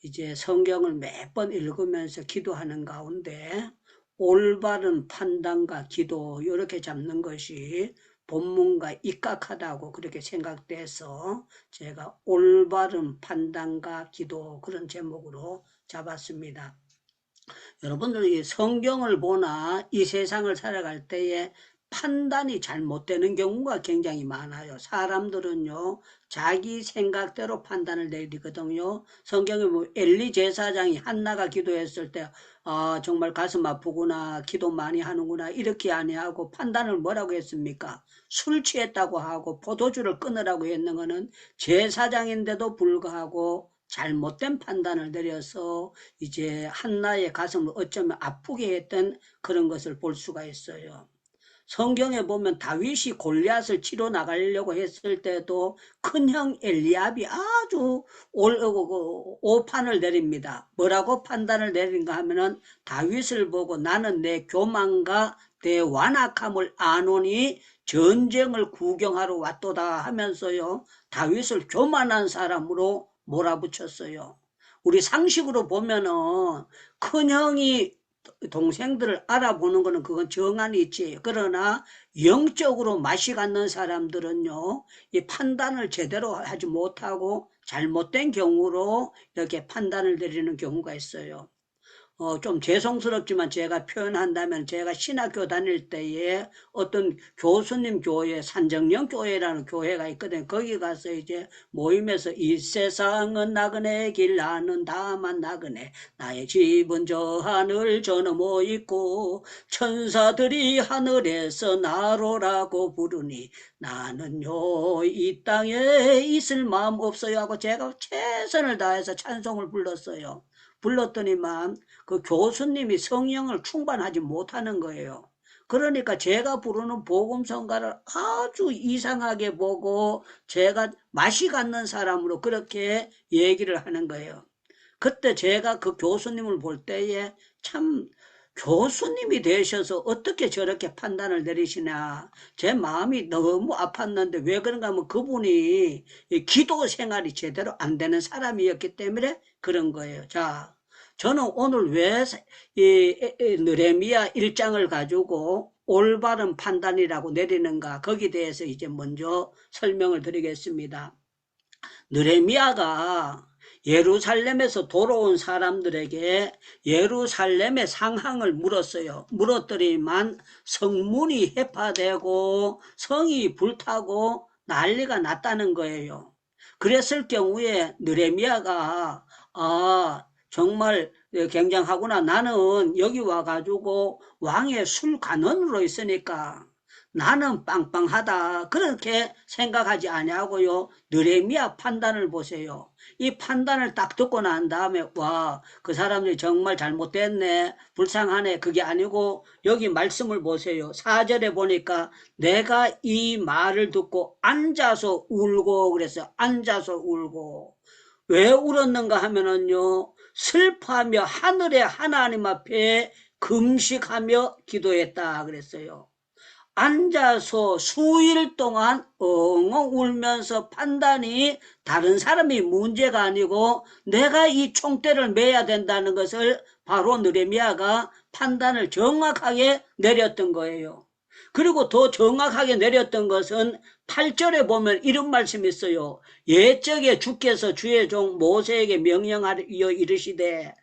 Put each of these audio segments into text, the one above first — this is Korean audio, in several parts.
이제 성경을 몇 번 읽으면서 기도하는 가운데 올바른 판단과 기도 이렇게 잡는 것이 본문과 입각하다고 그렇게 생각돼서 제가 올바른 판단과 기도 그런 제목으로 잡았습니다. 여러분들이 성경을 보나 이 세상을 살아갈 때에 판단이 잘못되는 경우가 굉장히 많아요. 사람들은요, 자기 생각대로 판단을 내리거든요. 성경에 보면 엘리 제사장이 한나가 기도했을 때, 정말 가슴 아프구나, 기도 많이 하는구나, 이렇게 아니하고 판단을 뭐라고 했습니까? 술 취했다고 하고 포도주를 끊으라고 했는 거는 제사장인데도 불구하고 잘못된 판단을 내려서 이제 한나의 가슴을 어쩌면 아프게 했던 그런 것을 볼 수가 있어요. 성경에 보면 다윗이 골리앗을 치러 나가려고 했을 때도 큰형 엘리압이 아주 오판을 내립니다. 뭐라고 판단을 내린가 하면은 다윗을 보고 나는 내 교만과 내 완악함을 아노니 전쟁을 구경하러 왔도다 하면서요, 다윗을 교만한 사람으로 몰아붙였어요. 우리 상식으로 보면은 큰형이 동생들을 알아보는 거는 그건 정한이 있지. 그러나 영적으로 맛이 갔는 사람들은요, 이 판단을 제대로 하지 못하고 잘못된 경우로 이렇게 판단을 내리는 경우가 있어요. 좀 죄송스럽지만 제가 표현한다면 제가 신학교 다닐 때에 어떤 교수님 교회, 산정령 교회라는 교회가 있거든요. 거기 가서 이제 모임에서 이 세상은 나그네 길 나는 다만 나그네 나의 집은 저 하늘 저 너머 있고 천사들이 하늘에서 나로라고 부르니 나는요 이 땅에 있을 마음 없어요 하고 제가 최선을 다해서 찬송을 불렀어요. 불렀더니만 그 교수님이 성령을 충만하지 못하는 거예요. 그러니까 제가 부르는 복음성가를 아주 이상하게 보고 제가 맛이 갔는 사람으로 그렇게 얘기를 하는 거예요. 그때 제가 그 교수님을 볼 때에 참 교수님이 되셔서 어떻게 저렇게 판단을 내리시나 제 마음이 너무 아팠는데 왜 그런가 하면 그분이 기도 생활이 제대로 안 되는 사람이었기 때문에 그런 거예요. 자, 저는 오늘 왜 느헤미야 1장을 가지고 올바른 판단이라고 내리는가 거기에 대해서 이제 먼저 설명을 드리겠습니다. 느헤미야가 예루살렘에서 돌아온 사람들에게 예루살렘의 상황을 물었어요. 물었더니만 성문이 해파되고 성이 불타고 난리가 났다는 거예요. 그랬을 경우에 느헤미야가 정말 굉장하구나. 나는 여기 와가지고 왕의 술관원으로 있으니까 나는 빵빵하다. 그렇게 생각하지 아니하고요. 느헤미야 판단을 보세요. 이 판단을 딱 듣고 난 다음에 와, 그 사람들이 정말 잘못됐네. 불쌍하네. 그게 아니고 여기 말씀을 보세요. 4절에 보니까 내가 이 말을 듣고 앉아서 울고 그랬어요. 앉아서 울고. 왜 울었는가 하면은요. 슬퍼하며 하늘의 하나님 앞에 금식하며 기도했다 그랬어요. 앉아서 수일 동안 엉엉 울면서 판단이 다른 사람이 문제가 아니고 내가 이 총대를 매야 된다는 것을 바로 느헤미야가 판단을 정확하게 내렸던 거예요. 그리고 더 정확하게 내렸던 것은 8절에 보면 이런 말씀이 있어요. 옛적에 주께서 주의 종 모세에게 명령하여 이르시되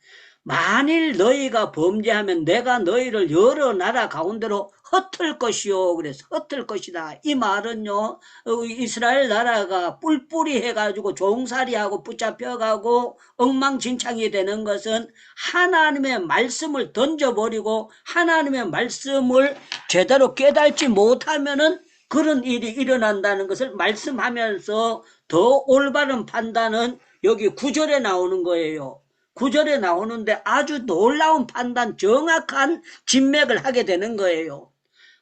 만일 너희가 범죄하면 내가 너희를 여러 나라 가운데로 흩을 것이요. 그래서 흩을 것이다. 이 말은요, 이스라엘 나라가 뿔뿔이 해가지고 종살이하고 붙잡혀가고 엉망진창이 되는 것은 하나님의 말씀을 던져버리고 하나님의 말씀을 제대로 깨닫지 못하면은 그런 일이 일어난다는 것을 말씀하면서 더 올바른 판단은 여기 9절에 나오는 거예요. 9절에 나오는데 아주 놀라운 판단, 정확한 진맥을 하게 되는 거예요.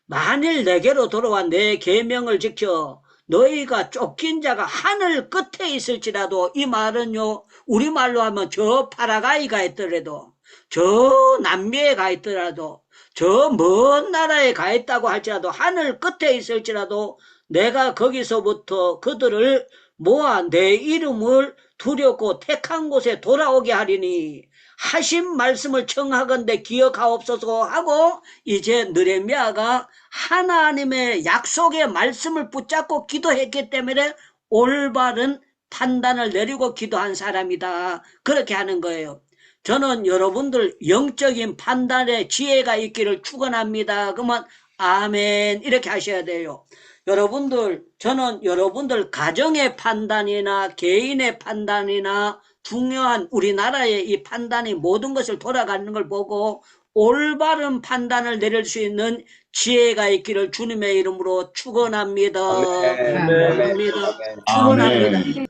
만일 내게로 돌아와 내 계명을 지켜 너희가 쫓긴 자가 하늘 끝에 있을지라도, 이 말은요 우리말로 하면 저 파라가이가 있더라도, 저 남미에 가 있더라도, 저 먼 나라에 가 있다고 할지라도, 하늘 끝에 있을지라도 내가 거기서부터 그들을 모아 내 이름을 두렵고 택한 곳에 돌아오게 하리니 하신 말씀을 청하건대 기억하옵소서 하고, 이제 느헤미야가 하나님의 약속의 말씀을 붙잡고 기도했기 때문에 올바른 판단을 내리고 기도한 사람이다, 그렇게 하는 거예요. 저는 여러분들 영적인 판단에 지혜가 있기를 축원합니다. 그러면 아멘 이렇게 하셔야 돼요. 여러분들, 저는 여러분들 가정의 판단이나 개인의 판단이나 중요한 우리나라의 이 판단이 모든 것을 돌아가는 걸 보고 올바른 판단을 내릴 수 있는 지혜가 있기를 주님의 이름으로 축원합니다. 축원합니다. 축원합니다. 아멘.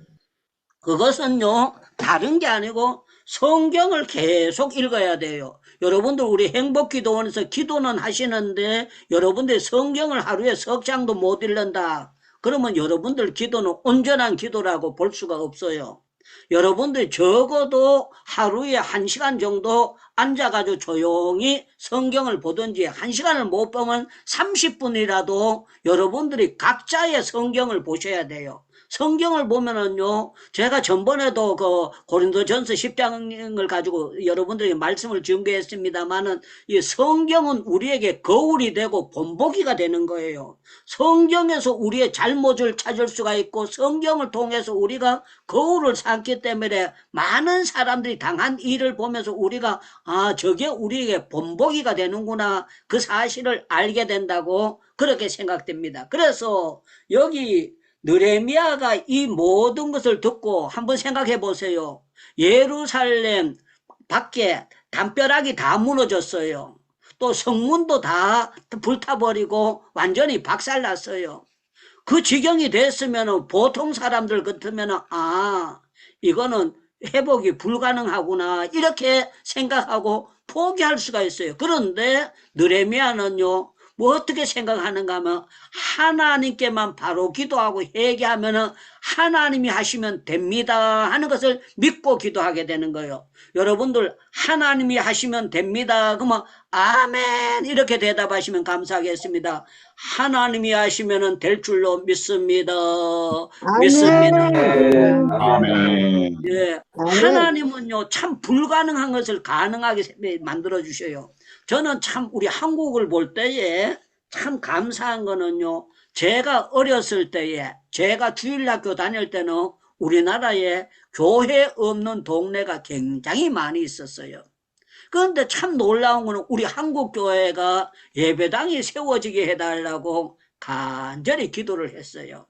그것은요, 다른 게 아니고 성경을 계속 읽어야 돼요. 여러분들 우리 행복기도원에서 기도는 하시는데 여러분들 성경을 하루에 석 장도 못 읽는다, 그러면 여러분들 기도는 온전한 기도라고 볼 수가 없어요. 여러분들 적어도 하루에 1시간 정도 앉아가지고 조용히 성경을 보든지, 1시간을 못 보면 30분이라도 여러분들이 각자의 성경을 보셔야 돼요. 성경을 보면은요, 제가 전번에도 그 고린도전서 10장을 가지고 여러분들에게 말씀을 전개했습니다만은, 이 성경은 우리에게 거울이 되고 본보기가 되는 거예요. 성경에서 우리의 잘못을 찾을 수가 있고, 성경을 통해서 우리가 거울을 삼기 때문에 많은 사람들이 당한 일을 보면서 우리가 저게 우리에게 본보기가 되는구나, 그 사실을 알게 된다고 그렇게 생각됩니다. 그래서 여기 느헤미야가 이 모든 것을 듣고 한번 생각해 보세요. 예루살렘 밖에 담벼락이 다 무너졌어요. 또 성문도 다 불타버리고 완전히 박살났어요. 그 지경이 됐으면 보통 사람들 같으면 이거는 회복이 불가능하구나 이렇게 생각하고 포기할 수가 있어요. 그런데 느헤미야는요, 뭐 어떻게 생각하는가 하면 하나님께만 바로 기도하고 회개하면 하나님이 하시면 됩니다 하는 것을 믿고 기도하게 되는 거예요. 여러분들 하나님이 하시면 됩니다 그러면 아멘 이렇게 대답하시면 감사하겠습니다. 하나님이 하시면 될 줄로 믿습니다. 믿습니다. 아멘. 예, 하나님은요 참 불가능한 것을 가능하게 만들어 주셔요. 저는 참 우리 한국을 볼 때에 참 감사한 거는요, 제가 어렸을 때에, 제가 주일학교 다닐 때는 우리나라에 교회 없는 동네가 굉장히 많이 있었어요. 그런데 참 놀라운 거는 우리 한국 교회가 예배당이 세워지게 해달라고 간절히 기도를 했어요.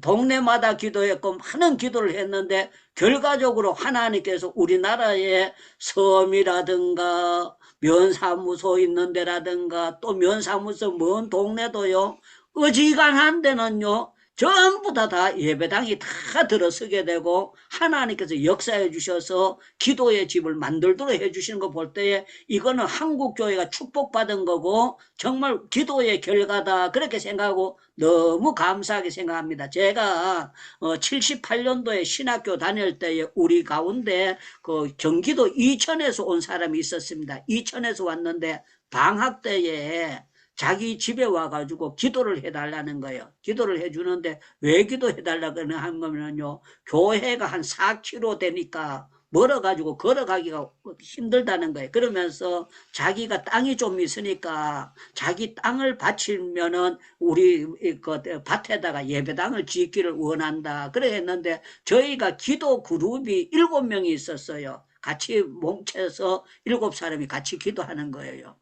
동네마다 기도했고 많은 기도를 했는데 결과적으로 하나님께서 우리나라의 섬이라든가 면사무소 있는 데라든가 또 면사무소 먼 동네도요, 어지간한 데는요 전부 다 예배당이 다 들어서게 되고 하나님께서 역사해 주셔서 기도의 집을 만들도록 해 주시는 거 볼 때에 이거는 한국교회가 축복받은 거고 정말 기도의 결과다 그렇게 생각하고 너무 감사하게 생각합니다. 제가 78년도에 신학교 다닐 때에 우리 가운데 그 경기도 이천에서 온 사람이 있었습니다. 이천에서 왔는데 방학 때에 자기 집에 와가지고 기도를 해달라는 거예요. 기도를 해주는데 왜 기도해달라고 하면요, 교회가 한 4km 되니까 멀어가지고 걸어가기가 힘들다는 거예요. 그러면서 자기가 땅이 좀 있으니까 자기 땅을 바치면은 우리 그 밭에다가 예배당을 짓기를 원한다. 그래 했는데 저희가 기도 그룹이 7명이 있었어요. 같이 뭉쳐서 7사람이 같이 기도하는 거예요.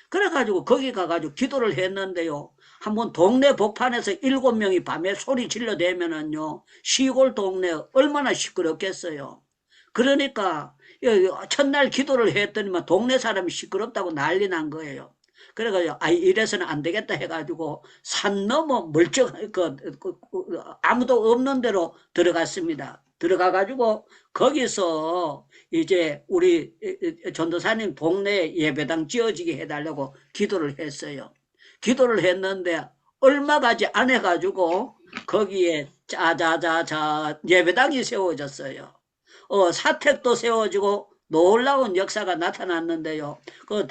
그래가지고 거기 가가지고 기도를 했는데요, 한번 동네 복판에서 7명이 밤에 소리 질러대면은요 시골 동네 얼마나 시끄럽겠어요. 그러니까 첫날 기도를 했더니만 동네 사람이 시끄럽다고 난리 난 거예요. 그래가지고 이래서는 안 되겠다 해가지고 산 넘어 아무도 없는 데로 들어갔습니다. 들어가가지고 거기서 이제 우리 전도사님 동네에 예배당 지어지게 해달라고 기도를 했어요. 기도를 했는데 얼마 가지 안 해가지고 거기에 짜자자자 예배당이 세워졌어요. 사택도 세워지고 놀라운 역사가 나타났는데요. 그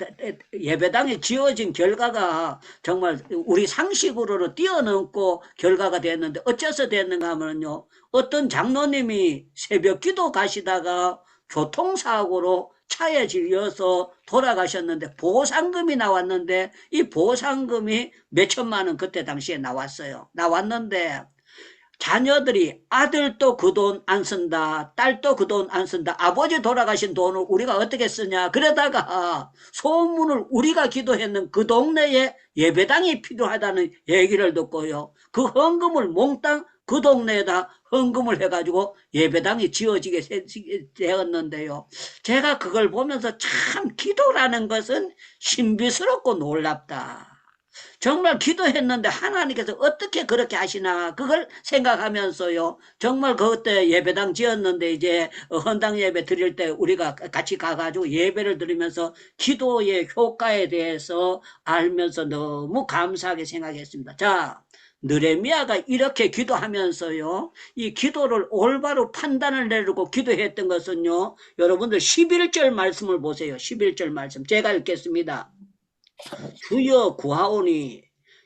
예배당이 지어진 결과가 정말 우리 상식으로는 뛰어넘고 결과가 됐는데 어째서 됐는가 하면요. 어떤 장로님이 새벽 기도 가시다가 교통사고로 차에 질려서 돌아가셨는데 보상금이 나왔는데 이 보상금이 몇천만 원 그때 당시에 나왔어요. 나왔는데 자녀들이 아들도 그 돈 안 쓴다, 딸도 그 돈 안 쓴다, 아버지 돌아가신 돈을 우리가 어떻게 쓰냐. 그러다가 소문을 우리가 기도했는 그 동네에 예배당이 필요하다는 얘기를 듣고요. 그 헌금을 몽땅 그 동네에다 헌금을 해가지고 예배당이 지어지게 되었는데요. 제가 그걸 보면서 참 기도라는 것은 신비스럽고 놀랍다. 정말 기도했는데 하나님께서 어떻게 그렇게 하시나 그걸 생각하면서요. 정말 그때 예배당 지었는데 이제 헌당 예배 드릴 때 우리가 같이 가가지고 예배를 드리면서 기도의 효과에 대해서 알면서 너무 감사하게 생각했습니다. 자, 느헤미야가 이렇게 기도하면서요. 이 기도를 올바로 판단을 내리고 기도했던 것은요. 여러분들 11절 말씀을 보세요. 11절 말씀 제가 읽겠습니다. 주여 구하오니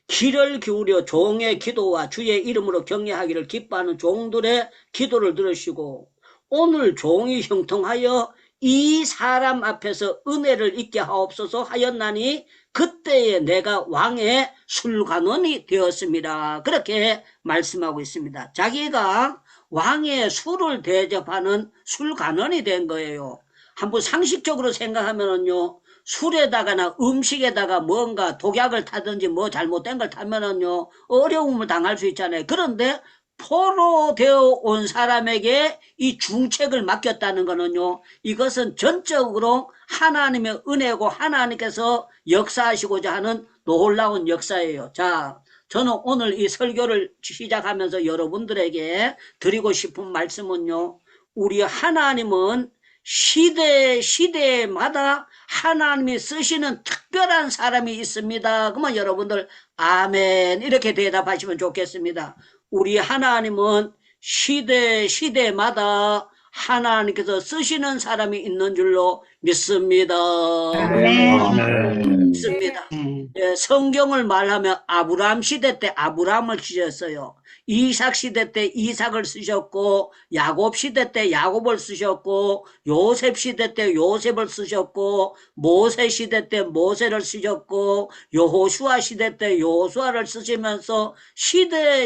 귀를 기울여 종의 기도와 주의 이름으로 경외하기를 기뻐하는 종들의 기도를 들으시고 오늘 종이 형통하여 이 사람 앞에서 은혜를 잊게 하옵소서 하였나니 그때에 내가 왕의 술관원이 되었습니다. 그렇게 말씀하고 있습니다. 자기가 왕의 술을 대접하는 술관원이 된 거예요. 한번 상식적으로 생각하면요. 술에다가나 음식에다가 뭔가 독약을 타든지 뭐 잘못된 걸 타면은요, 어려움을 당할 수 있잖아요. 그런데 포로 되어 온 사람에게 이 중책을 맡겼다는 거는요, 이것은 전적으로 하나님의 은혜고 하나님께서 역사하시고자 하는 놀라운 역사예요. 자, 저는 오늘 이 설교를 시작하면서 여러분들에게 드리고 싶은 말씀은요, 우리 하나님은 시대마다 하나님이 쓰시는 특별한 사람이 있습니다. 그러면 여러분들 아멘 이렇게 대답하시면 좋겠습니다. 우리 하나님은 시대마다 하나님께서 쓰시는 사람이 있는 줄로 믿습니다. 아멘. 믿습니다. 예, 성경을 말하면 아브라함 시대 때 아브라함을 쓰셨어요. 이삭 시대 때 이삭을 쓰셨고 야곱 시대 때 야곱을 쓰셨고 요셉 시대 때 요셉을 쓰셨고 모세 시대 때 모세를 쓰셨고 여호수아 시대 때 여호수아를 쓰시면서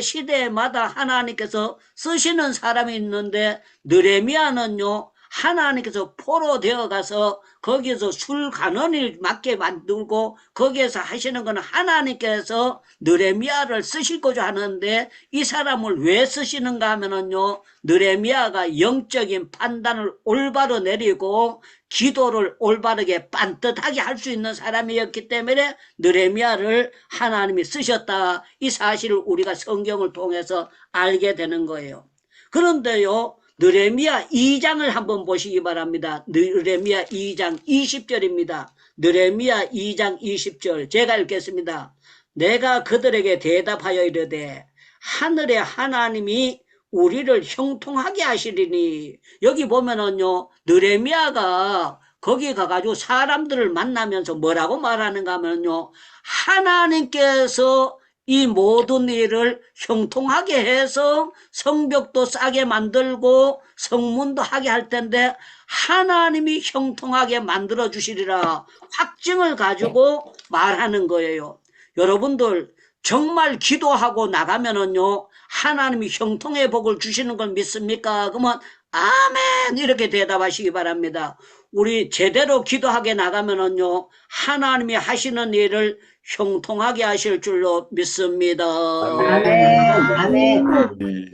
시대마다 하나님께서 쓰시는 사람이 있는데 느헤미야는요 하나님께서 포로 되어가서 거기에서 술관원을 맡게 만들고 거기에서 하시는 건 하나님께서 느헤미야를 쓰시고자 하는데 이 사람을 왜 쓰시는가 하면은요 느헤미야가 영적인 판단을 올바로 내리고 기도를 올바르게 반듯하게 할 수 있는 사람이었기 때문에 느헤미야를 하나님이 쓰셨다. 이 사실을 우리가 성경을 통해서 알게 되는 거예요. 그런데요 느헤미야 2장을 한번 보시기 바랍니다. 느헤미야 2장 20절입니다. 느헤미야 2장 20절 제가 읽겠습니다. 내가 그들에게 대답하여 이르되 하늘의 하나님이 우리를 형통하게 하시리니 여기 보면은요 느헤미야가 거기 가가지고 사람들을 만나면서 뭐라고 말하는가 하면요 하나님께서 이 모든 일을 형통하게 해서 성벽도 싸게 만들고 성문도 하게 할 텐데 하나님이 형통하게 만들어 주시리라 확증을 가지고 말하는 거예요. 여러분들 정말 기도하고 나가면은요 하나님이 형통의 복을 주시는 걸 믿습니까? 그러면 아멘 이렇게 대답하시기 바랍니다. 우리 제대로 기도하게 나가면은요 하나님이 하시는 일을 형통하게 하실 줄로 믿습니다. 아멘.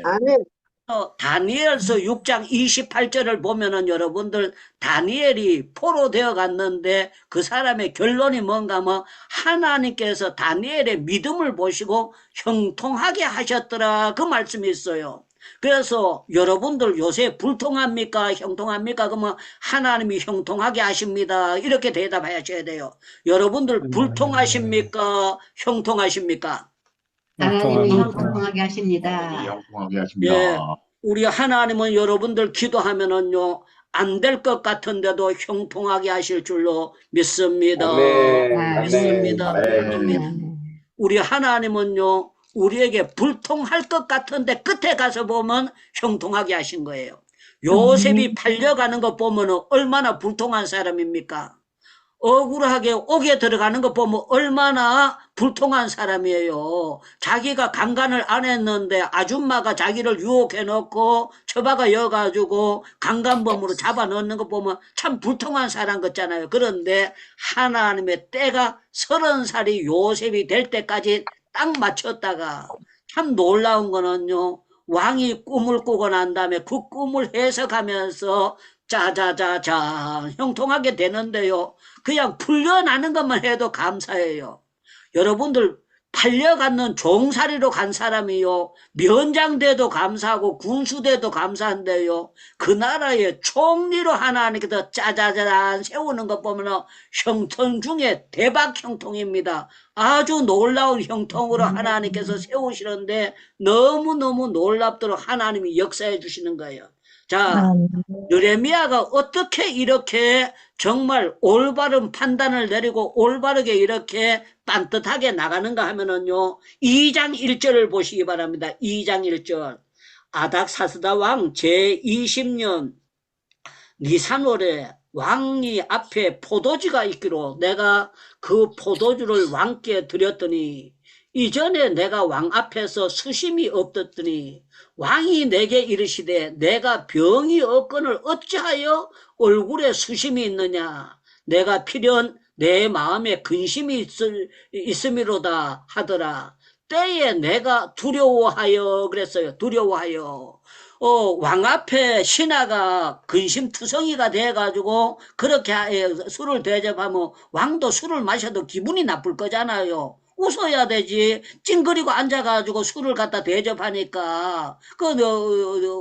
아멘. 다니엘서 6장 28절을 보면은 여러분들 다니엘이 포로 되어 갔는데 그 사람의 결론이 뭔가 하면 하나님께서 다니엘의 믿음을 보시고 형통하게 하셨더라 그 말씀이 있어요. 그래서 여러분들 요새 불통합니까? 형통합니까? 그러면 하나님이 형통하게 하십니다. 이렇게 대답하셔야 돼요. 여러분들 불통하십니까? 형통하십니까? 하나님이 형통하게 하십니다. 형통하게 하십니다. 예, 우리 하나님은 여러분들 기도하면은요 안 될 것 같은데도 형통하게 하실 줄로 믿습니다. 아멘. 믿습니다. 믿습니다. 아멘. 우리 하나님은요, 우리에게 불통할 것 같은데 끝에 가서 보면 형통하게 하신 거예요. 요셉이 팔려가는 거 보면 얼마나 불통한 사람입니까? 억울하게 옥에 들어가는 거 보면 얼마나 불통한 사람이에요. 자기가 강간을 안 했는데 아줌마가 자기를 유혹해 놓고 처박아 여가지고 강간범으로 잡아 넣는 거 보면 참 불통한 사람 같잖아요. 그런데 하나님의 때가 30살이 요셉이 될 때까지 딱 맞췄다가 참 놀라운 거는요, 왕이 꿈을 꾸고 난 다음에 그 꿈을 해석하면서 자자자자 형통하게 되는데요, 그냥 풀려나는 것만 해도 감사해요. 여러분들 팔려가는 종살이로 간 사람이요, 면장돼도 감사하고 군수돼도 감사한데요, 그 나라의 총리로 하나님께서 짜자잔 세우는 것 보면 형통 중에 대박 형통입니다. 아주 놀라운 형통으로 하나님께서 세우시는데 너무너무 놀랍도록 하나님이 역사해 주시는 거예요. 자, 느헤미야가 어떻게 이렇게 정말 올바른 판단을 내리고 올바르게 이렇게 딴뜻하게 나가는가 하면은요, 2장 1절을 보시기 바랍니다. 2장 1절. 아닥사스다 왕 제20년 니산월에 왕이 앞에 포도주가 있기로 내가 그 포도주를 왕께 드렸더니 이전에 내가 왕 앞에서 수심이 없었더니 왕이 내게 이르시되 내가 병이 없거늘 어찌하여 얼굴에 수심이 있느냐, 내가 필연 내 마음에 근심이 있음이로다 하더라. 때에 내가 두려워하여 그랬어요. 두려워하여. 왕 앞에 신하가 근심투성이가 돼가지고 그렇게 술을 대접하면 왕도 술을 마셔도 기분이 나쁠 거잖아요. 웃어야 되지. 찡그리고 앉아가지고 술을 갖다 대접하니까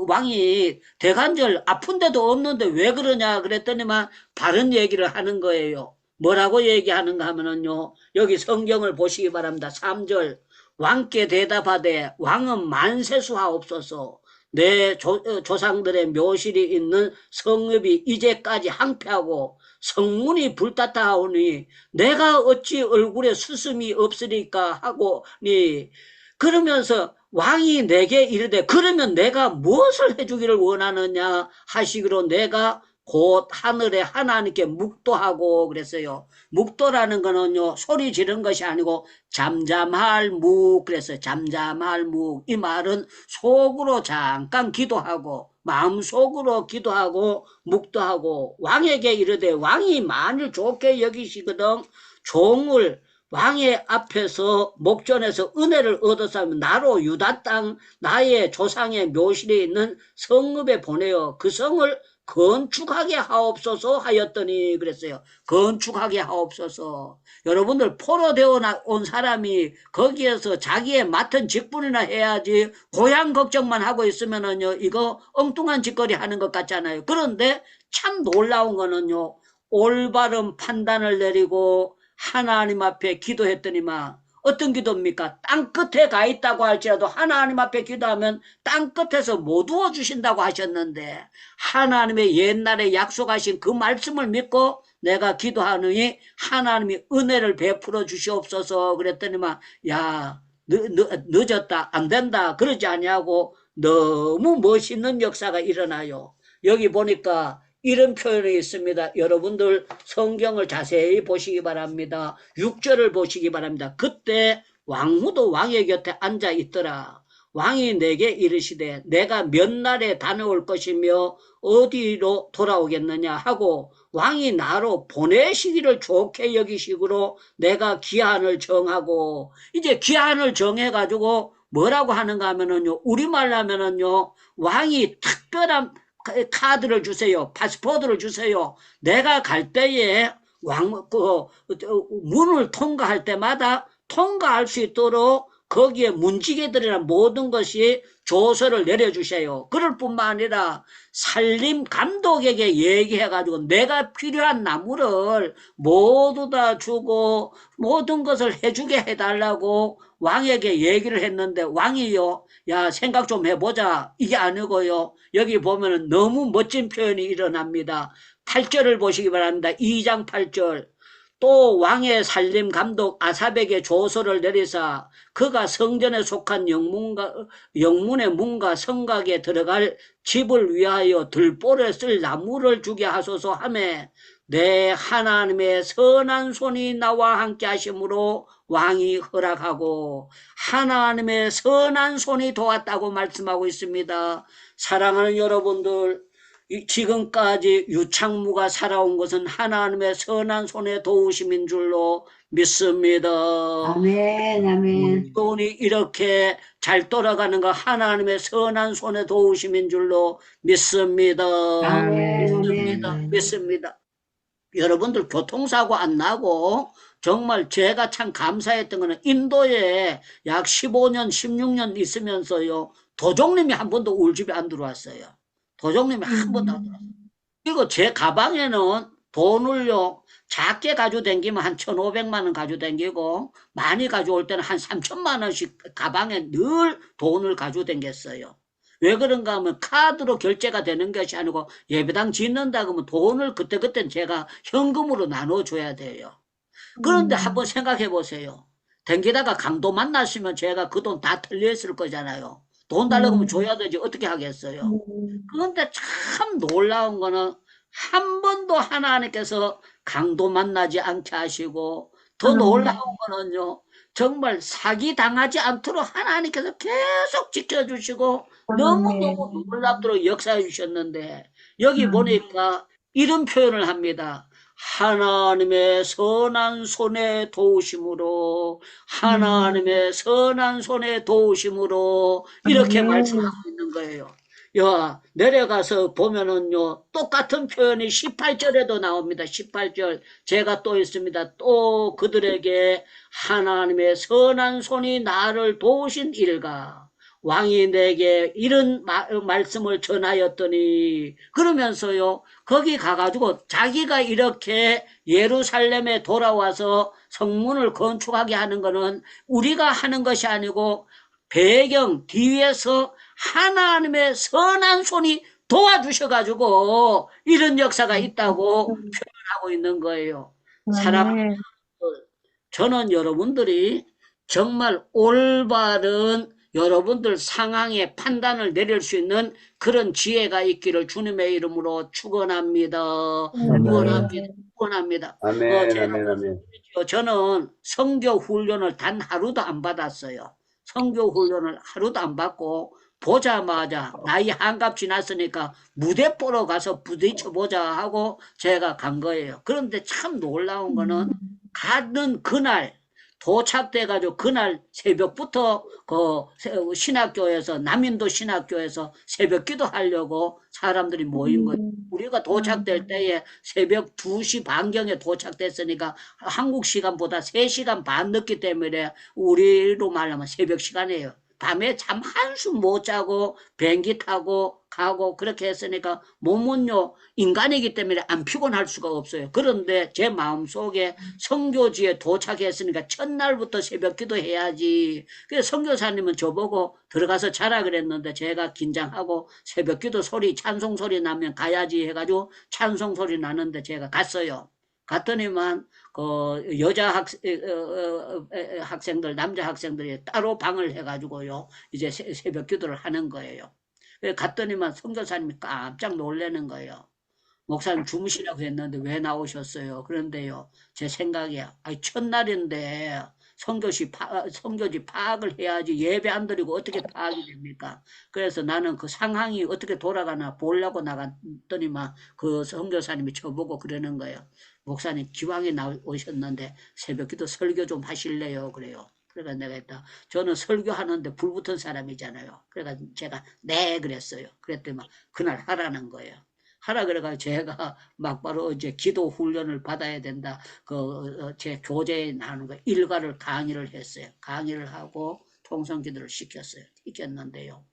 왕이 대관절 아픈데도 없는데 왜 그러냐 그랬더니만 다른 얘기를 하는 거예요. 뭐라고 얘기하는가 하면은요, 여기 성경을 보시기 바랍니다. 3절. 왕께 대답하되 왕은 만세수하옵소서. 내 조상들의 묘실이 있는 성읍이 이제까지 항폐하고 성문이 불탔다하오니 내가 어찌 얼굴에 수심이 없으리까 하고니, 그러면서 왕이 내게 이르되 그러면 내가 무엇을 해주기를 원하느냐 하시기로 내가 곧 하늘에 하나님께 묵도하고 그랬어요. 묵도라는 거는요, 소리 지르는 것이 아니고 잠잠할 묵 그랬어요. 잠잠할 묵. 이 말은 속으로 잠깐 기도하고 마음속으로 기도하고 묵도하고 왕에게 이르되 왕이 만일 좋게 여기시거든 종을 왕의 앞에서 목전에서 은혜를 얻었으면 나로 유다 땅 나의 조상의 묘실에 있는 성읍에 보내어 그 성을 건축하게 하옵소서 하였더니 그랬어요. 건축하게 하옵소서. 여러분들 포로되어 온 사람이 거기에서 자기의 맡은 직분이나 해야지 고향 걱정만 하고 있으면은요, 이거 엉뚱한 짓거리 하는 것 같잖아요. 그런데 참 놀라운 거는요, 올바른 판단을 내리고 하나님 앞에 기도했더니만 어떤 기도입니까? 땅 끝에 가 있다고 할지라도 하나님 앞에 기도하면 땅 끝에서 못 도와주신다고 하셨는데 하나님의 옛날에 약속하신 그 말씀을 믿고 내가 기도하느니 하나님이 은혜를 베풀어 주시옵소서 그랬더니만 야, 늦었다, 안 된다 그러지 아니하고 너무 멋있는 역사가 일어나요. 여기 보니까 이런 표현이 있습니다. 여러분들 성경을 자세히 보시기 바랍니다. 6절을 보시기 바랍니다. 그때 왕후도 왕의 곁에 앉아 있더라. 왕이 내게 이르시되 내가 몇 날에 다녀올 것이며 어디로 돌아오겠느냐 하고 왕이 나로 보내시기를 좋게 여기시기로 내가 기한을 정하고, 이제 기한을 정해가지고 뭐라고 하는가 하면은요, 우리말로 하면은요, 왕이 특별한 카드를 주세요. 파스포드를 주세요. 내가 갈 때에 문을 통과할 때마다 통과할 수 있도록 거기에 문지기들이나 모든 것이 조서를 내려주세요. 그럴 뿐만 아니라 산림 감독에게 얘기해가지고 내가 필요한 나무를 모두 다 주고 모든 것을 해주게 해달라고 왕에게 얘기를 했는데 왕이요, 야, 생각 좀 해보자. 이게 아니고요. 여기 보면은 너무 멋진 표현이 일어납니다. 8절을 보시기 바랍니다. 2장 8절. 또 왕의 살림 감독 아삽에게 조서를 내리사 그가 성전에 속한 영문의 문과 성곽에 들어갈 집을 위하여 들보를 쓸 나무를 주게 하소서 하매 내 하나님의 선한 손이 나와 함께 하심으로 왕이 허락하고 하나님의 선한 손이 도왔다고 말씀하고 있습니다. 사랑하는 여러분들, 지금까지 유창무가 살아온 것은 하나님의 선한 손에 도우심인 줄로 믿습니다. 아멘, 아멘. 돈이 이렇게 잘 돌아가는 거 하나님의 선한 손에 도우심인 줄로 믿습니다. 아멘, 믿습니다. 아멘. 믿습니다. 여러분들 교통사고 안 나고 정말 제가 참 감사했던 거는 인도에 약 15년, 16년 있으면서요. 도종님이 한 번도 우리 집에 안 들어왔어요. 도종님이 한 번도 안 들어왔어요. 그리고 제 가방에는 돈을요, 작게 가지고 다니면 한 1,500만 원 가지고 다니고 많이 가져올 때는 한 3천만 원씩 가방에 늘 돈을 가지고 다녔어요. 왜 그런가 하면 카드로 결제가 되는 것이 아니고 예배당 짓는다 그러면 돈을 그때그때 제가 현금으로 나눠줘야 돼요. 그런데 한번 생각해 보세요. 댕기다가 강도 만났으면 제가 그 돈 다 털려있을 거잖아요. 돈 달라고 하면 줘야 되지 어떻게 하겠어요. 그런데 참 놀라운 거는 한 번도 하나님께서 강도 만나지 않게 하시고 더 놀라운 거는요. 정말 사기 당하지 않도록 하나님께서 계속 지켜주시고 너무너무 놀랍도록 역사해 주셨는데 여기 보니까 이런 표현을 합니다. 하나님의 선한 손에 도우심으로 하나님의 선한 손에 도우심으로 이렇게 말씀하고 있는 거예요. 야, 내려가서 보면은요, 똑같은 표현이 18절에도 나옵니다. 18절. 제가 또 있습니다. 또 그들에게 하나님의 선한 손이 나를 도우신 일가. 왕이 내게 이런 말씀을 전하였더니, 그러면서요, 거기 가가지고 자기가 이렇게 예루살렘에 돌아와서 성문을 건축하게 하는 거는 우리가 하는 것이 아니고 배경 뒤에서 하나님의 선한 손이 도와주셔가지고 이런 역사가 있다고 표현하고 있는 거예요. 사랑하는 여러분들, 저는 여러분들이 정말 올바른 여러분들 상황에 판단을 내릴 수 있는 그런 지혜가 있기를 주님의 이름으로 축원합니다. 축원합니다. 축원합니다. 아멘, 아멘, 아멘. 저는 선교 훈련을 단 하루도 안 받았어요. 선교 훈련을 하루도 안 받고 보자마자 나이 한갑 지났으니까 무대 보러 가서 부딪혀 보자 하고 제가 간 거예요. 그런데 참 놀라운 거는 가는 그날 도착돼가지고 그날 새벽부터 그 신학교에서 남인도 신학교에서 새벽 기도하려고 사람들이 모인 거예요. 우리가 도착될 때에 새벽 2시 반경에 도착됐으니까 한국 시간보다 3시간 반 늦기 때문에 우리로 말하면 새벽 시간이에요. 밤에 잠 한숨 못 자고 비행기 타고 가고 그렇게 했으니까 몸은요 인간이기 때문에 안 피곤할 수가 없어요. 그런데 제 마음속에 선교지에 도착했으니까 첫날부터 새벽 기도해야지. 그래서 선교사님은 저보고 들어가서 자라 그랬는데 제가 긴장하고 새벽 기도 소리 찬송 소리 나면 가야지 해가지고 찬송 소리 나는데 제가 갔어요. 갔더니만 그 여자 학생들 남자 학생들이 따로 방을 해가지고요 이제 새벽 기도를 하는 거예요. 갔더니만 선교사님이 깜짝 놀라는 거예요. 목사님 주무시라고 했는데 왜 나오셨어요? 그런데요 제 생각에 첫날인데 선교지 파악을 해야지 예배 안 드리고 어떻게 파악이 됩니까? 그래서 나는 그 상황이 어떻게 돌아가나 보려고 나갔더니만 그 선교사님이 저보고 그러는 거예요. 목사님 기왕에 나오셨는데 새벽기도 설교 좀 하실래요? 그래요. 그래가 내가 했다. 저는 설교하는데 불붙은 사람이잖아요. 그래가 제가 네 그랬어요. 그랬더니 그날 하라는 거예요. 하라 그래가지고 제가 막바로 이제 기도 훈련을 받아야 된다. 제 교재에 나오는 거 일과를 강의를 했어요. 강의를 하고 통성기도를 시켰는데요.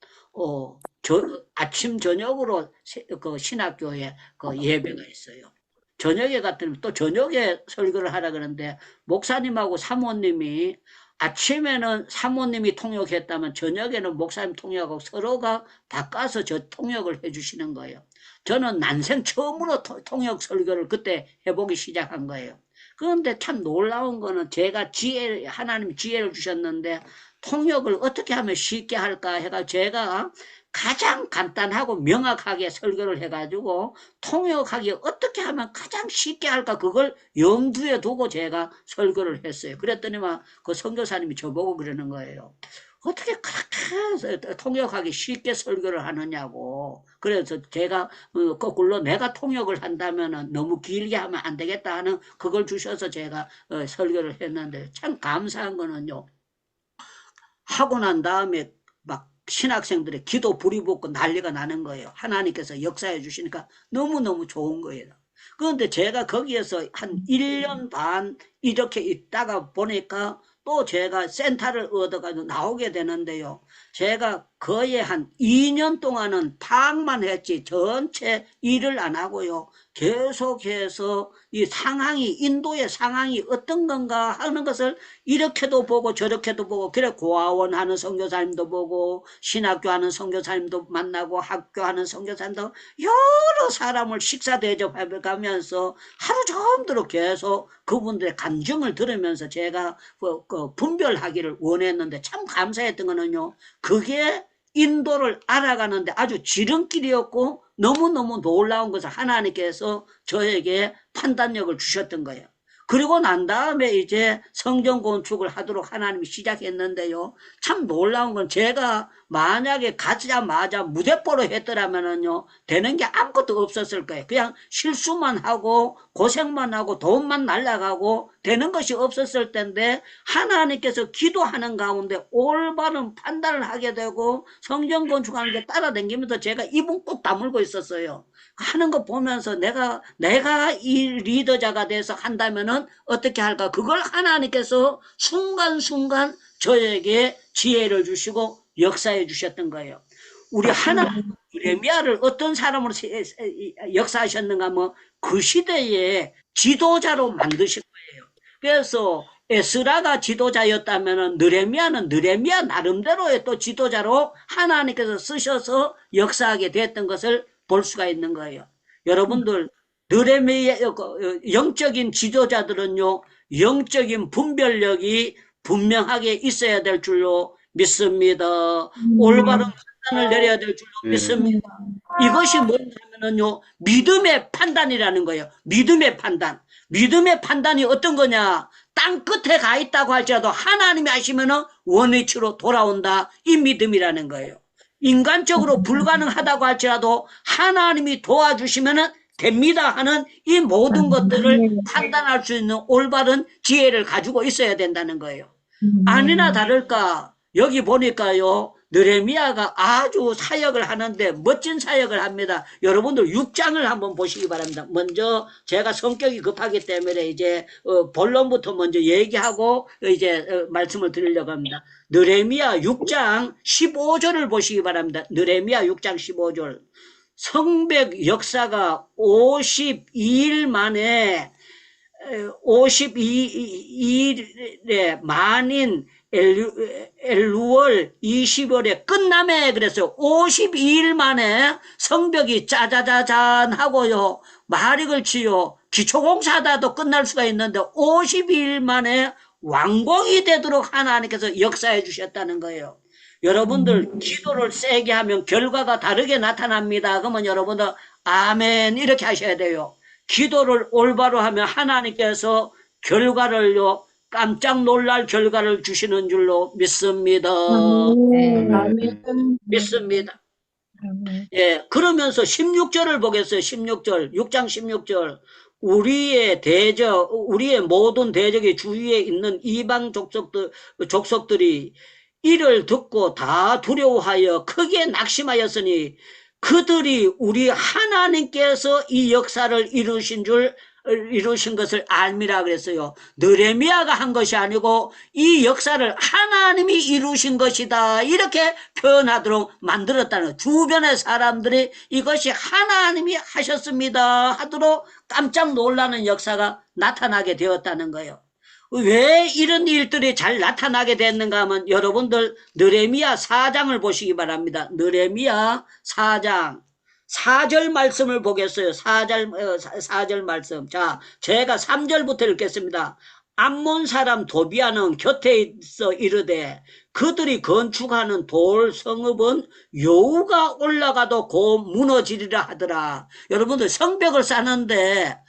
아침 저녁으로 그 신학교에 그 예배가 있어요. 저녁에 갔더니 또 저녁에 설교를 하라 그러는데 목사님하고 사모님이 아침에는 사모님이 통역했다면 저녁에는 목사님 통역하고 서로가 바꿔서 저 통역을 해주시는 거예요. 저는 난생 처음으로 통역 설교를 그때 해보기 시작한 거예요. 그런데 참 놀라운 거는 제가 하나님 지혜를 주셨는데 통역을 어떻게 하면 쉽게 할까 해가 제가 가장 간단하고 명확하게 설교를 해가지고 통역하기 어떻게 하면 가장 쉽게 할까 그걸 염두에 두고 제가 설교를 했어요. 그랬더니만 그 선교사님이 저보고 그러는 거예요. 어떻게 그렇게 통역하기 쉽게 설교를 하느냐고. 그래서 제가 거꾸로 내가 통역을 한다면 너무 길게 하면 안 되겠다 하는 그걸 주셔서 제가 설교를 했는데 참 감사한 거는요. 하고 난 다음에 막 신학생들의 기도 불이 붙고 난리가 나는 거예요. 하나님께서 역사해 주시니까 너무너무 좋은 거예요. 그런데 제가 거기에서 한 1년 반 이렇게 있다가 보니까 또 제가 센터를 얻어가지고 나오게 되는데요. 제가 거의 한 2년 동안은 파악만 했지 전체 일을 안 하고요. 계속해서 이 상황이 인도의 상황이 어떤 건가 하는 것을 이렇게도 보고 저렇게도 보고 그래 고아원 하는 선교사님도 보고 신학교 하는 선교사님도 만나고 학교 하는 선교사님도 여러 사람을 식사 대접해 가면서 하루 종일 계속 그분들의 감정을 들으면서 제가 분별하기를 원했는데 참 감사했던 거는요. 그게 인도를 알아가는데 아주 지름길이었고 너무너무 놀라운 것을 하나님께서 저에게 판단력을 주셨던 거예요. 그리고 난 다음에 이제 성전 건축을 하도록 하나님이 시작했는데요. 참 놀라운 건 제가 만약에 가자마자 무대뽀로 했더라면은요, 되는 게 아무것도 없었을 거예요. 그냥 실수만 하고 고생만 하고 돈만 날라가고 되는 것이 없었을 텐데 하나님께서 기도하는 가운데 올바른 판단을 하게 되고 성전 건축하는 게 따라다니면서 제가 입은 꼭 다물고 있었어요. 하는 거 보면서 내가 이 리더자가 돼서 한다면은 어떻게 할까? 그걸 하나님께서 순간순간 저에게 지혜를 주시고 역사해 주셨던 거예요. 우리 하나님 느헤미야를 어떤 사람으로 역사하셨는가 하면 그 시대에 지도자로 만드신 거예요. 그래서 에스라가 지도자였다면 느헤미야는 느헤미야 나름대로의 또 지도자로 하나님께서 쓰셔서 역사하게 됐던 것을 볼 수가 있는 거예요. 여러분들 느헤미야 영적인 지도자들은요. 영적인 분별력이 분명하게 있어야 될 줄로 믿습니다. 올바른 판단을 내려야 될 줄로 믿습니다. 이것이 뭐냐면요. 믿음의 판단이라는 거예요. 믿음의 판단. 믿음의 판단이 어떤 거냐. 땅 끝에 가 있다고 할지라도 하나님이 하시면은 원위치로 돌아온다. 이 믿음이라는 거예요. 인간적으로 불가능하다고 할지라도 하나님이 도와주시면은 됩니다 하는 이 모든 것들을 판단할 수 있는 올바른 지혜를 가지고 있어야 된다는 거예요. 아니나 다를까 여기 보니까요. 느헤미야가 아주 사역을 하는데 멋진 사역을 합니다. 여러분들 6장을 한번 보시기 바랍니다. 먼저 제가 성격이 급하기 때문에 이제 본론부터 먼저 얘기하고 이제 말씀을 드리려고 합니다. 느헤미야 6장 15절을 보시기 바랍니다. 느헤미야 6장 15절. 성벽 역사가 52일 만에 52일에 만인 엘루월 20월에 끝남에 그래서 52일 만에 성벽이 짜자자잔 하고요. 말이 걸치요. 기초공사다도 끝날 수가 있는데 52일 만에 완공이 되도록 하나님께서 역사해 주셨다는 거예요. 여러분들 기도를 세게 하면 결과가 다르게 나타납니다. 그러면 여러분들 아멘 이렇게 하셔야 돼요. 기도를 올바로 하면 하나님께서 결과를요. 깜짝 놀랄 결과를 주시는 줄로 믿습니다. 믿습니다. 예, 그러면서 16절을 보겠어요. 16절, 6장 16절. 우리의 모든 대적의 주위에 있는 이방 족속들이 이를 듣고 다 두려워하여 크게 낙심하였으니 그들이 우리 하나님께서 이 역사를 이루신 줄 이루신 것을 알미라 그랬어요. 느헤미야가 한 것이 아니고 이 역사를 하나님이 이루신 것이다. 이렇게 표현하도록 만들었다는 거예요. 주변의 사람들이 이것이 하나님이 하셨습니다 하도록 깜짝 놀라는 역사가 나타나게 되었다는 거예요. 왜 이런 일들이 잘 나타나게 됐는가 하면 여러분들 느헤미야 4장을 보시기 바랍니다. 느헤미야 4장 4절 말씀을 보겠어요. 4절 말씀. 자, 제가 3절부터 읽겠습니다. 암몬 사람 도비아는 곁에 있어 이르되 그들이 건축하는 돌 성읍은 여우가 올라가도 곧 무너지리라 하더라. 여러분들 성벽을 쌓는데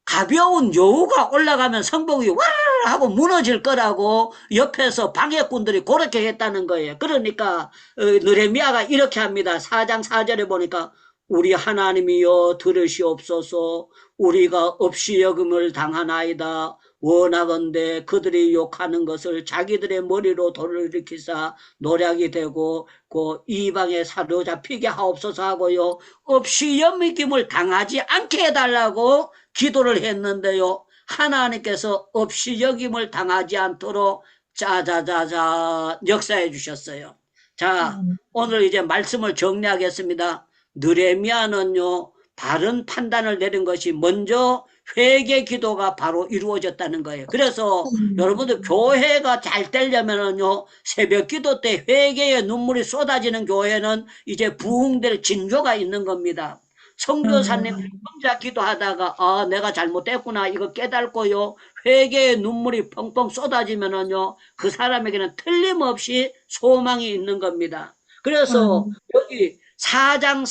가벼운 여우가 올라가면 성벽이 와 하고 무너질 거라고 옆에서 방해꾼들이 그렇게 했다는 거예요. 그러니까 느헤미야가 이렇게 합니다. 4장 4절에 보니까 우리 하나님이여 들으시옵소서. 우리가 없이 여김을 당하나이다. 원하건대 그들이 욕하는 것을 자기들의 머리로 돌을 일으키사 노략이 되고 그 이방에 사로잡히게 하옵소서 하고요. 없이 여김을 당하지 않게 해달라고 기도를 했는데요. 하나님께서 없이 여김을 당하지 않도록 자자자자 역사해 주셨어요. 자, 오늘 이제 말씀을 정리하겠습니다. 느헤미야는요, 바른 판단을 내린 것이 먼저 회개 기도가 바로 이루어졌다는 거예요. 그래서 여러분들 교회가 잘 되려면은요, 새벽 기도 때 회개의 눈물이 쏟아지는 교회는 이제 부흥될 징조가 있는 겁니다. 선교사님들이 혼자 기도하다가 아 내가 잘못했구나 이거 깨닫고요 회개의 눈물이 펑펑 쏟아지면은요 그 사람에게는 틀림없이 소망이 있는 겁니다. 그래서 여기 1장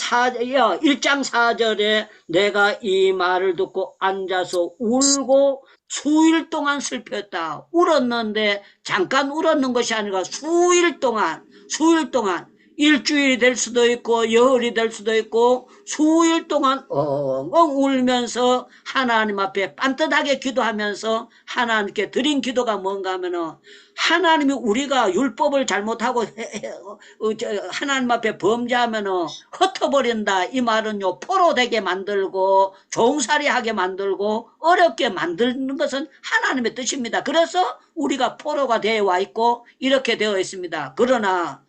4절에 내가 이 말을 듣고 앉아서 울고 수일 동안 슬펐다. 울었는데 잠깐 울었는 것이 아니라 수일 동안 일주일이 될 수도 있고 열흘이 될 수도 있고 수일 동안 엉엉 울면서 하나님 앞에 빤듯하게 기도하면서 하나님께 드린 기도가 뭔가 하면은 하나님이 우리가 율법을 잘못하고 하나님 앞에 범죄하면은 흩어버린다. 이 말은요 포로되게 만들고 종살이하게 만들고 어렵게 만드는 것은 하나님의 뜻입니다. 그래서 우리가 포로가 되어 와 있고 이렇게 되어 있습니다. 그러나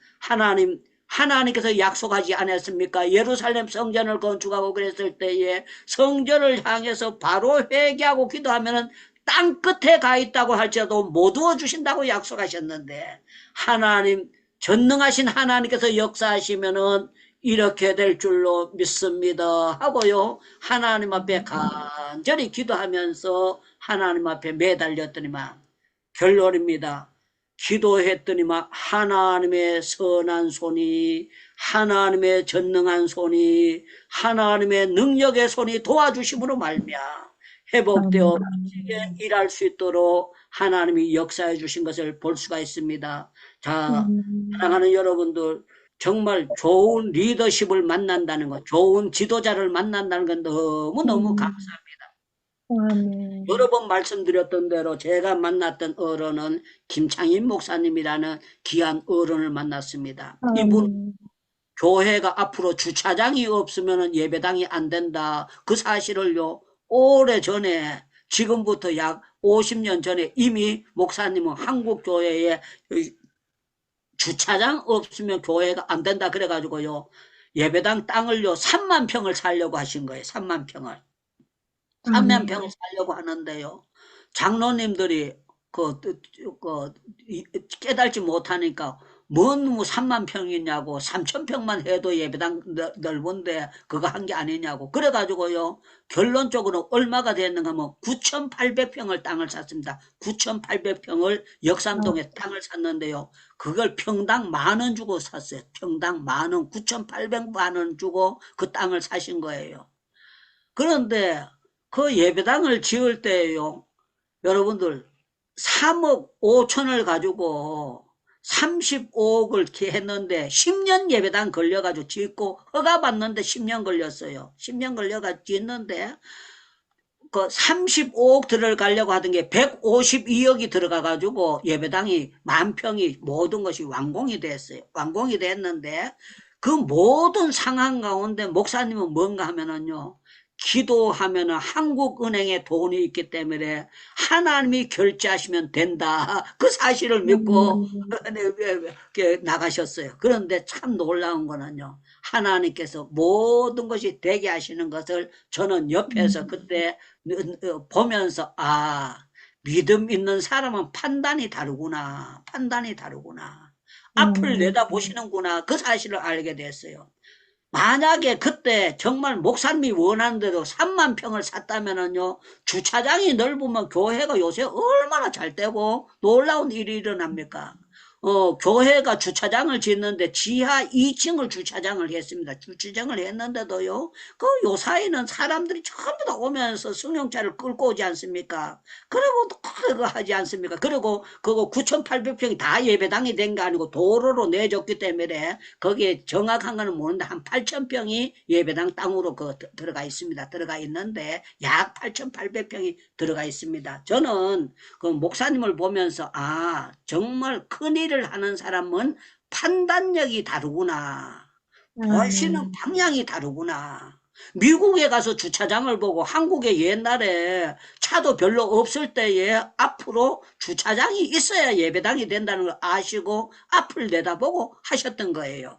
하나님께서 약속하지 않았습니까? 예루살렘 성전을 건축하고 그랬을 때에 성전을 향해서 바로 회개하고 기도하면은 땅 끝에 가 있다고 할지라도 못 얻어주신다고 약속하셨는데 하나님 전능하신 하나님께서 역사하시면은 이렇게 될 줄로 믿습니다 하고요 하나님 앞에 간절히 기도하면서 하나님 앞에 매달렸더니만 결론입니다. 기도했더니만 하나님의 선한 손이 하나님의 전능한 손이 하나님의 능력의 손이 도와주심으로 말미암아 회복되어 멋지게 일할 수 있도록 하나님이 역사해 주신 것을 볼 수가 있습니다. 자, 사랑하는 여러분들 정말 좋은 리더십을 만난다는 것, 좋은 지도자를 만난다는 건 너무너무 감사합니다. 여러 번 말씀드렸던 대로 제가 만났던 어른은 김창인 목사님이라는 귀한 어른을 만났습니다. 이분 교회가 앞으로 주차장이 없으면 예배당이 안 된다. 그 사실을요 오래전에 지금부터 약 50년 전에 이미 목사님은 한국교회에 주차장 없으면 교회가 안 된다 그래가지고요 예배당 땅을요 3만 평을 살려고 하신 거예요. 3만 평을 살려고 하는데요. 장로님들이 깨달지 못하니까 뭔 3만 평이냐고 3천 평만 해도 예배당 넓은데 그거 한 게 아니냐고 그래가지고요 결론적으로 얼마가 됐는가 하면 9,800평을 땅을 샀습니다. 9,800평을 역삼동에 땅을 샀는데요. 그걸 평당 10,000원 주고 샀어요. 평당 10,000원 9,800만 원 주고 그 땅을 사신 거예요. 그런데 그 예배당을 지을 때요 여러분들 3억 5천을 가지고 35억을 했는데 10년 예배당 걸려가지고 짓고 허가 받는데 10년 걸렸어요. 10년 걸려가지고 짓는데 그 35억 들어가려고 하던 게 152억이 들어가가지고 예배당이 10,000평이 모든 것이 완공이 됐어요. 완공이 됐는데 그 모든 상황 가운데 목사님은 뭔가 하면은요 기도하면은 한국은행에 돈이 있기 때문에 하나님이 결제하시면 된다. 그 사실을 믿고 나가셨어요. 그런데 참 놀라운 거는요. 하나님께서 모든 것이 되게 하시는 것을 저는 옆에서 그때 보면서 믿음 있는 사람은 판단이 다르구나. 판단이 다르구나. 앞을 내다보시는구나. 그 사실을 알게 됐어요. 만약에 그때 정말 목사님이 원하는 대로 3만 평을 샀다면은요, 주차장이 넓으면 교회가 요새 얼마나 잘 되고 놀라운 일이 일어납니까? 교회가 주차장을 짓는데 지하 2층을 주차장을 했습니다. 주차장을 했는데도요, 그 요사이는 사람들이 전부 다 오면서 승용차를 끌고 오지 않습니까? 그리고 또 그거 하지 않습니까? 그리고 그거 9,800평이 다 예배당이 된 게 아니고 도로로 내줬기 때문에 거기에 정확한 거는 모르는데 한 8,000평이 예배당 땅으로 들어가 있습니다. 들어가 있는데 약 8,800평이 들어가 있습니다. 저는 그 목사님을 보면서 정말 큰일을 하는 사람은 판단력이 다르구나. 보시는 방향이 다르구나. 미국에 가서 주차장을 보고 한국에 옛날에 차도 별로 없을 때에 앞으로 주차장이 있어야 예배당이 된다는 걸 아시고 앞을 내다보고 하셨던 거예요.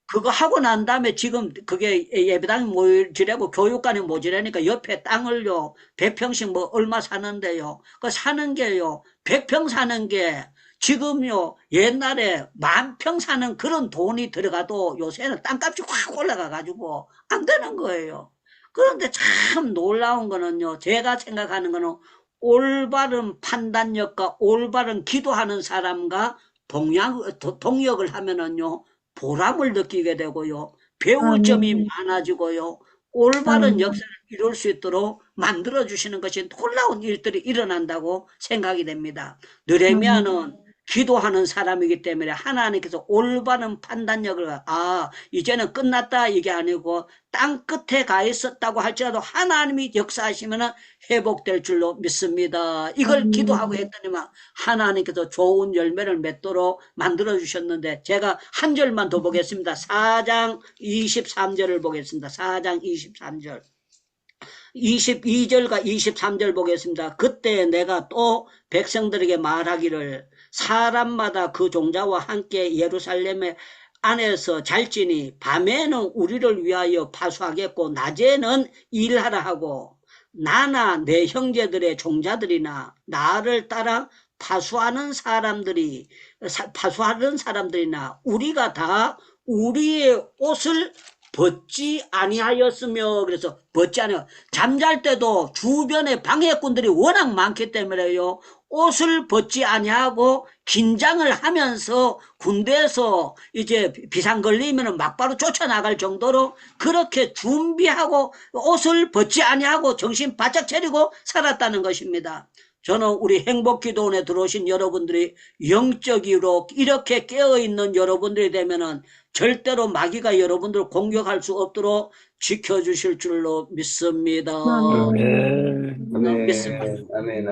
그거 하고 난 다음에 지금 그게 예배당이 모이지라고 교육관이 모이라니까 옆에 땅을요, 100평씩 뭐 얼마 사는데요. 그 사는 게요, 100평 사는 게 지금요, 옛날에 10,000평 사는 그런 돈이 들어가도 요새는 땅값이 확 올라가가지고 안 되는 거예요. 그런데 참 놀라운 거는요, 제가 생각하는 거는 올바른 판단력과 올바른 기도하는 사람과 동역을 하면은요, 보람을 느끼게 되고요. 배울 점이 많아지고요. 올바른 역사를 이룰 수 있도록 만들어주시는 것이 놀라운 일들이 일어난다고 생각이 됩니다. 느헤미야는 기도하는 사람이기 때문에 하나님께서 올바른 판단력을 이제는 끝났다 이게 아니고 땅 끝에 가 있었다고 할지라도 하나님이 역사하시면 회복될 줄로 믿습니다. 이걸 기도하고 했더니만 하나님께서 좋은 열매를 맺도록 만들어 주셨는데 제가 한 절만 더 보겠습니다. 4장 23절을 보겠습니다. 4장 23절. 22절과 23절 보겠습니다. 그때 내가 또 백성들에게 말하기를 사람마다 그 종자와 함께 예루살렘에 안에서 잘지니 밤에는 우리를 위하여 파수하겠고 낮에는 일하라 하고 나나 내 형제들의 종자들이나 나를 따라 파수하는 사람들이나 우리가 다 우리의 옷을 벗지 아니하였으며 그래서 벗지 아니하 잠잘 때도 주변에 방해꾼들이 워낙 많기 때문에요. 옷을 벗지 아니하고 긴장을 하면서 군대에서 이제 비상 걸리면 막바로 쫓아나갈 정도로 그렇게 준비하고 옷을 벗지 아니하고 정신 바짝 차리고 살았다는 것입니다. 저는 우리 행복기도원에 들어오신 여러분들이 영적으로 이렇게 깨어있는 여러분들이 되면은 절대로 마귀가 여러분들을 공격할 수 없도록 지켜주실 줄로 믿습니다. 믿습니다.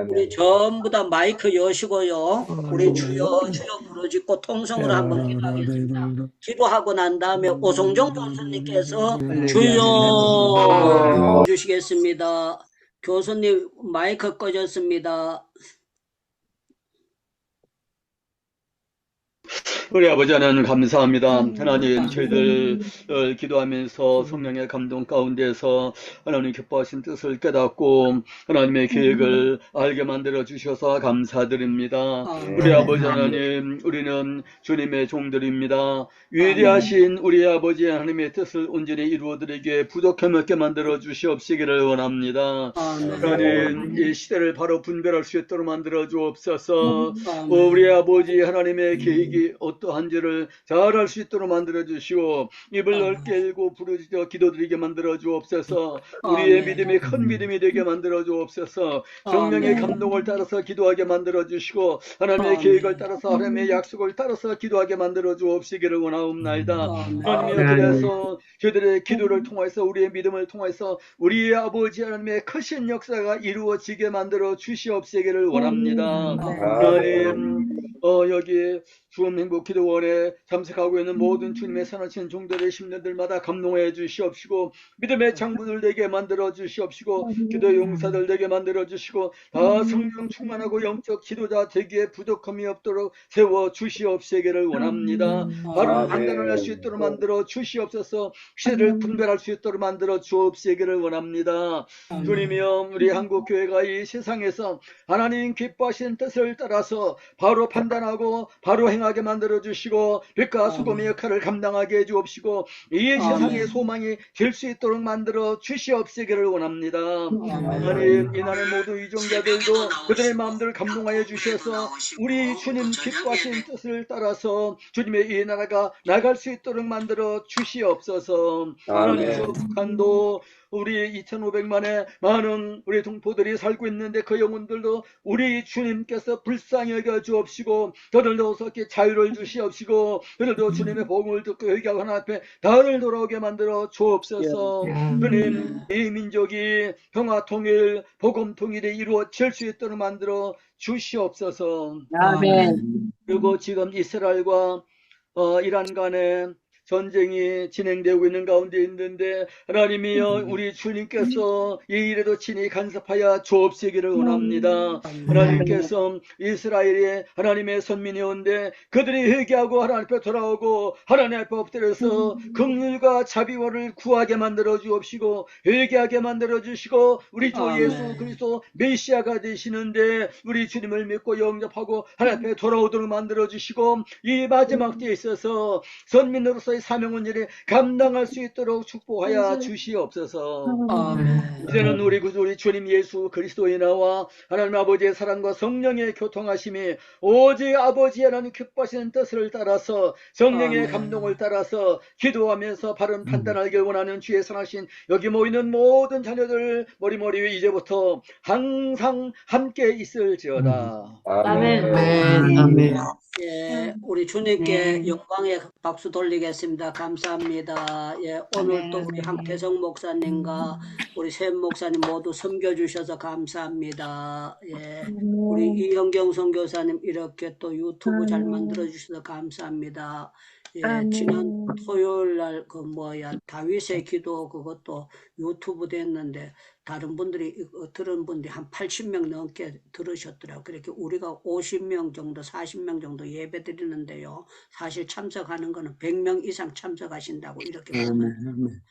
우리 전부 다 마이크 여시고요. 우리 주여 주여 부르짖고 통성으로 한번 기도하겠습니다. 기도하고 난 다음에 오성종 교수님께서 주여 주시겠습니다. 교수님 마이크 꺼졌습니다. 우리 아버지 하나님 감사합니다. 하나님 저희들 기도하면서 성령의 감동 가운데서 하나님 기뻐하신 뜻을 깨닫고 하나님의 계획을 알게 만들어 주셔서 감사드립니다. 우리 아버지 하나님 우리는 주님의 종들입니다. 위대하신 우리 아버지 하나님의 뜻을 온전히 이루어드리게 부족함 없게 만들어 주시옵시기를 원합니다. 하나님 이 시대를 바로 분별할 수 있도록 만들어 주옵소서. 우리 아버지 하나님의 계획이 어떠한지를 잘 알 수 있도록 만들어 주시고 입을 넓게 열고 부르짖어 기도드리게 만들어 주옵소서. 우리의 믿음이 큰 믿음이 되게 만들어 주옵소서. 성령의 감동을 따라서 기도하게 만들어 주시고 하나님의 계획을 따라서 하나님의 약속을 따라서 기도하게 만들어 주옵시기를 원하옵나이다. 하나님 그래서 저들의 기도를 통해서 우리의 믿음을 통해서 우리의 아버지 하나님의 크신 역사가 이루어지게 만들어 주시옵시기를 원합니다. 하나님 여기 주음행복기도원에 참석하고 있는 모든 주님의 선하신 종들의 심령들마다 감동해 주시옵시고 믿음의 창부들 되게 만들어 주시옵시고 기도 용사들 되게 만들어 주시고 다 성령 충만하고 영적 지도자 되기에 부족함이 없도록 세워 주시옵시기를 원합니다. 바른 판단을 할 수 있도록 만들어 주시옵소서. 시대를 분별할 수 있도록 만들어 주옵시기를 원합니다. 주님이여, 우리 한국교회가 이 세상에서 하나님 기뻐하신 뜻을 따라서 바로 판단하고 바로 행하게 만들어 주시고 빛과 수금의 역할을 감당하게 해 주옵시고 이 세상의 소망이 될 수 있도록 만들어 주시옵시기를 원합니다. 하나님, 이 나라의 모든 이종자들도 그들의 마음들을 감동하여 주셔서 우리 주님 기뻐하신 뜻을 따라서 주님의 이 나라가 나갈 수 있도록 만들어 주시옵소서. 하나님, 저 북한도 우리 2,500만의 많은 우리 동포들이 살고 있는데 그 영혼들도 우리 주님께서 불쌍히 여겨 주옵시고 저들도 어떻게 자유를 주시옵시고 그들도 주님의 복음을 듣고 회개하고 하나님 앞에 다들 돌아오게 만들어 주옵소서. 주님, 이 민족이 평화 통일, 복음 통일이 이루어질 수 있도록 만들어 주시옵소서. 그리고 지금 이스라엘과 이란 간에 전쟁이 진행되고 있는 가운데 있는데 하나님이여, 우리 주님께서 이 일에도 친히 간섭하여 주옵시기를 원합니다. 하나님께서 이스라엘이 하나님의 선민이온데 그들이 회개하고 하나님 앞에 돌아오고 하나님 앞에 엎드려서 긍휼과 자비와를 구하게 만들어 주옵시고 회개하게 만들어 주시고 우리 주 예수 그리스도 메시아가 되시는데 우리 주님을 믿고 영접하고 하나님 앞에 돌아오도록 만들어 주시고 이 마지막 때에 있어서 선민으로서의 사명은 일에 감당할 수 있도록 축복하여 주시옵소서. 이제는 우리 구주 우리 주님 예수 그리스도의 나와 하나님 아버지의 사랑과 성령의 교통하심이 오직 아버지 하나님 기뻐하시는 뜻을 따라서 성령의 감동을 따라서 기도하면서 바른 판단하길 원하는 주의 선하신 여기 모이는 모든 자녀들 머리머리 위 이제부터 항상 함께 있을지어다. 아멘. 예, 우리 주님께 영광의 박수 돌리겠습니다. 감사합니다. 예, 오늘 또 우리 황태성 목사님과 우리 샘 목사님 모두 섬겨주셔서 감사합니다. 예, 우리 이현경 선교사님 이렇게 또 유튜브 잘 만들어주셔서 감사합니다. 예, 지난 토요일 날 다윗의 기도 그것도 유튜브 됐는데 다른 분들이 들은 분들이 한 80명 넘게 들으셨더라고요. 그렇게 우리가 50명 정도 40명 정도 예배 드리는데요. 사실 참석하는 거는 100명 이상 참석하신다고 이렇게 보면